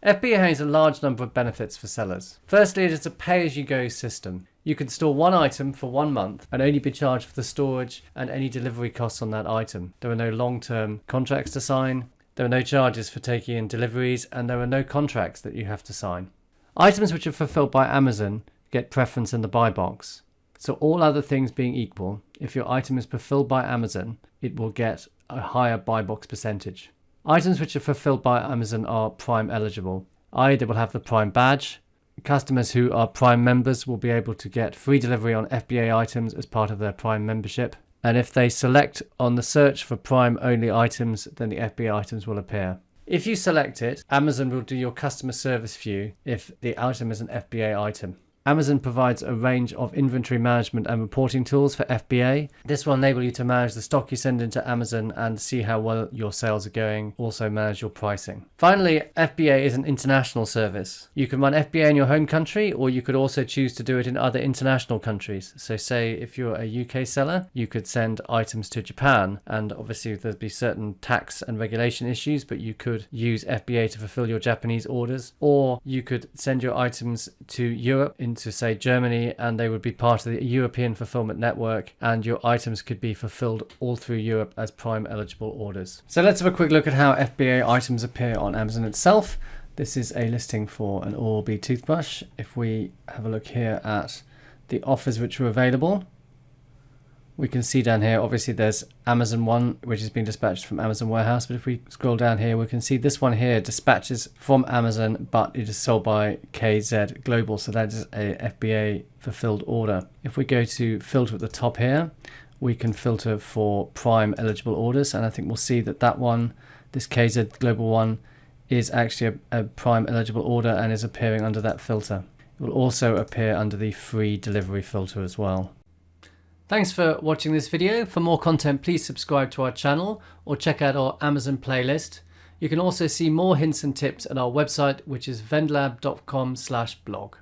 FBA has a large number of benefits for sellers. Firstly, it is a pay-as-you-go system. You can store one item for 1 month and only be charged for the storage and any delivery costs on that item. There are no long-term contracts to sign, there are no charges for taking in deliveries, and there are no contracts that you have to sign. Items which are fulfilled by Amazon get preference in the buy box. So all other things being equal, if your item is fulfilled by Amazon, it will get a higher buy box percentage. Items which are fulfilled by Amazon are Prime eligible, i.e. they will have the Prime badge. Customers who are Prime members will be able to get free delivery on FBA items as part of their Prime membership. And if they select on the search for Prime only items, then the FBA items will appear. If you select it, Amazon will do your customer service for you if the item is an FBA item. Amazon provides a range of inventory management and reporting tools for FBA. This will enable you to manage the stock you send into Amazon and see how well your sales are going, also manage your pricing. Finally, FBA is an international service. You can run FBA in your home country, or you could also choose to do it in other international countries. So say if you're a UK seller, you could send items to Japan, and obviously there'd be certain tax and regulation issues, but you could use FBA to fulfill your Japanese orders, or you could send your items to Europe into say Germany, and they would be part of the European fulfillment network, and your items could be fulfilled all through Europe as Prime eligible orders. So let's have a quick look at how FBA items appear on Amazon itself. This is a listing for an Oral-B toothbrush. If we have a look here at the offers which are available, we can see down here, obviously there's Amazon one, which is being dispatched from Amazon warehouse. But if we scroll down here, we can see this one here dispatches from Amazon, but it is sold by KZ Global. So that is a FBA fulfilled order. If we go to filter at the top here, we can filter for Prime eligible orders. And I think we'll see that that one, this KZ Global one, is actually a Prime eligible order and is appearing under that filter. It will also appear under the free delivery filter as well. Thanks for watching this video. For more content, please subscribe to our channel or check out our Amazon playlist. You can also see more hints and tips at our website, which is vendlab.com/blog.